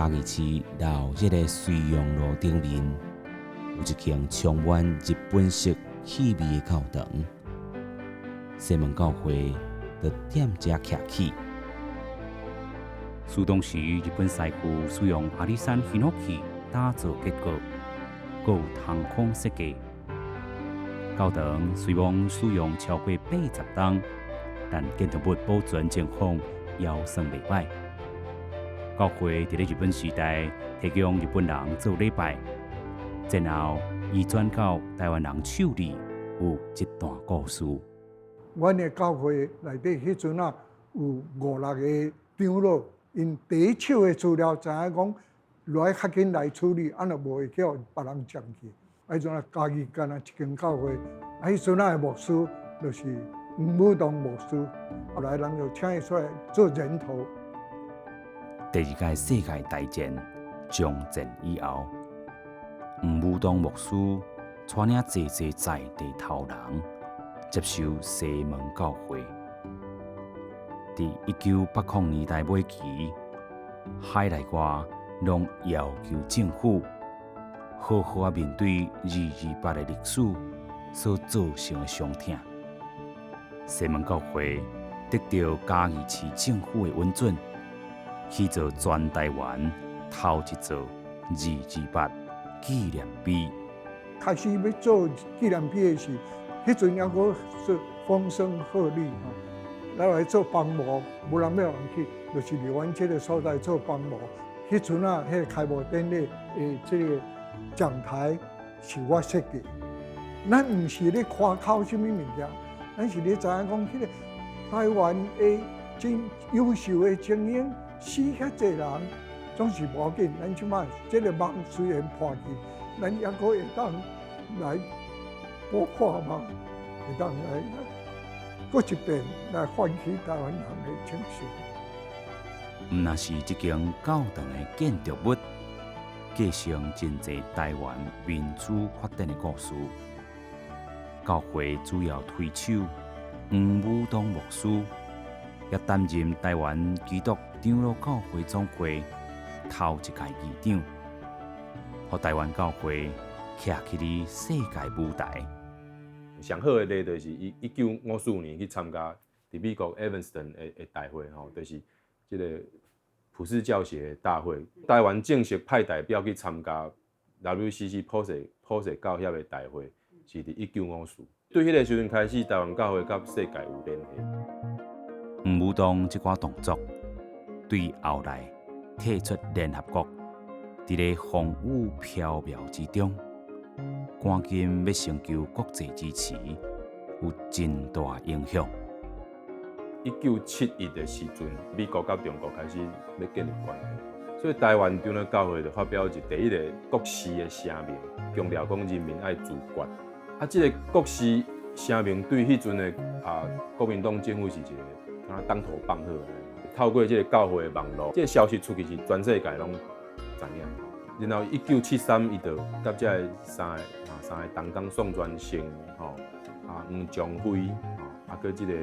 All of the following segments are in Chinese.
嘉义市老一个水阳路顶面，有一间充满日本式气味的教堂。西门教会就踮遮徛起。苏当时日本师傅使用阿里山ヒノキ打造结构，还有航空设计。教堂虽然使用超过80吨，但建筑物保存情况还算袂歹。教会伫咧日本时代提供日本人做礼拜，然后移转到台湾人手里，有一段故事。阮的教会内底迄阵啊，有5、6个长老，因第一手的资料知影讲，来较紧来处理，安若无会叫别人占去。迄阵啊，家己干那一间教会，迄阵啊的牧师就是吴武东牧师，后来人就请伊出来做人头。第二届世界大战将战以后，吴武东牧师带领济在地头人接受西门教会。在1980年代末期，海内外拢要求政府好好面对228的历史所造成的伤痛。西门教会得到嘉义市政府的允准，去做全台湾头一座228纪念碑。开始要做纪念碑的时，迄阵还阁说风声鹤唳吼，咱来做帮模，无人要人去，就是伫阮这个所在做帮模。迄阵啊，迄个开幕典礼的这个讲台是我设计。咱毋是咧夸口什么物件，咱是咧知影讲，迄个台湾的真优秀的精英，死遐济人，总是无要紧。咱即摆这个梦虽然破去，咱还阁会当来补破梦，会当来搁一遍来唤起台湾人的情绪。毋若是即间教堂的建筑物，继承真侪台湾民主发展的故事。教会主要推手吴武东牧师，也担任台湾基督长老教会总会头一届议长，互台湾教会徛起哩世界舞台。上好的例就是1954年去参加伫美国 Evanston 的大会吼，就是即个普世教协大会，台湾正式派代表去参加 WCC 普世教协的大会，是伫1954。对迄个时阵开始，台湾教会甲世界有联系。吴武东即寡动作，对后来退出联合国，伫咧风雨飘渺之中，赶紧要寻求国际支持，有真大影响。1971的时阵，美国甲中国开始要建立关系，所以台湾长老教会就发表第一个国誓的声明，强调讲人民爱自决。这个国誓声明对迄阵的国民党政府是一个当头棒喝，透过这个教会的网络，这个消息出去是全世界拢知影。然后1973，伊就甲这三个东港宋传生黄宗辉佮这个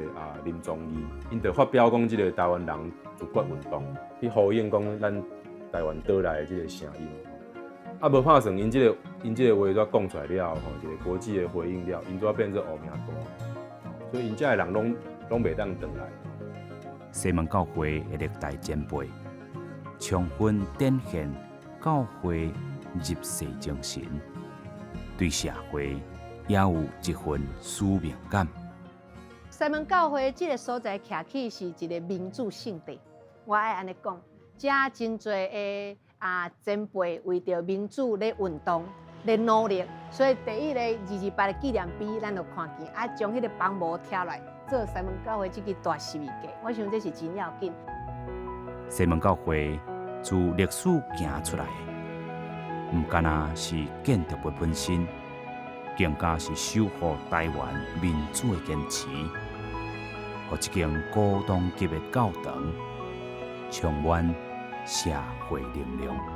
林宗义，因就发表讲这个台湾人自决运动，去呼应讲咱台湾倒来的这个声音。无拍算，因这个话煞讲出来了，一个国际的回应了，因煞变做乌名大，所以因遮的人拢袂当转来。西门教会的历代前辈，充分展现教会入世精神，对社会也有一份使命感。西门教会这个所在徛起是一个民主圣地，我爱安尼讲，遮真侪的前辈为着民主咧运动咧努力，所以第一个228的纪念碑，咱就看见将迄个帮模贴来，做西门教会这个大事物价，我想这是真要紧。西门教会自历史行出来的，唔单单是建筑物本身，更加是守护台湾民主的坚持，和一间古董级的教堂充满社会能量。